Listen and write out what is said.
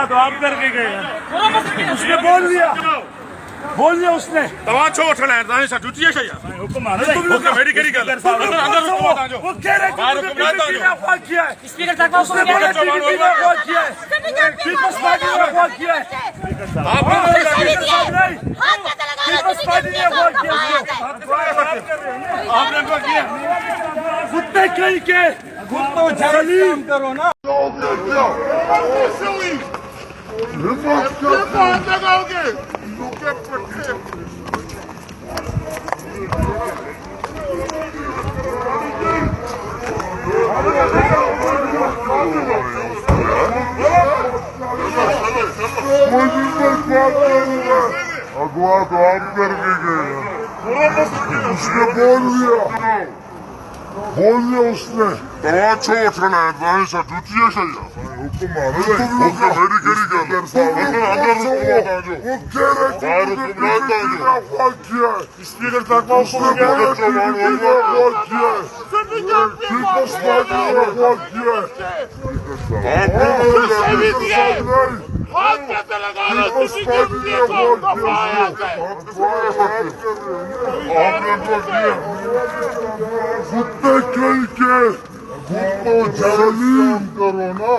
अगवा तो आप करके गए, उसने बोल लिया उसने। तव्हां छो वठण आया? तव्हांजी छा ड्यूटी आहे छा इहा? हुक्म आहे न, तुम लोग मेरी कहिड़ी ॻाल्हि आहे? अंदर हुकुम आहे तव्हांजो। वो कह रहे कि ॿाहिरि मुझे हुकुम न आहे बीजेपी ने अगवा किया है, स्पीकर तक उसने बोला बीजेपी ने अगवा किया है, पीपल्स पार्टी ने अगवा किया है, आपने पीपल्स पार्टी ने अगवा किया उसको। आपने अगवा किया? कुत्ते कहीं के कुत्तों जलील करो ना। अगवा तो आप करके गए, उसने बोल लिया उसने। तव्हां छो वठण आया? तव्हांजी छा ड्यूटी आहे छा इहा? हुकुम आहे न, तुम लोग मेरी कहिड़ी ॻाल्हि आहे? अंदर हुकुम आहे तव्हांजो। वो कह रहे कि ॿाहिरि हुकुम न आहे तव्हांजो। अगवा किया है, स्पीकर तक हुकुम उसने बोला बीजेपी ने अगवा किया है, पीपल्स पार्टी ने अगवा किया है। आपने पीपल्स पार्टी ने अगवा किया। कुत्ते कहीं के, कुत्तों जलील करो ना।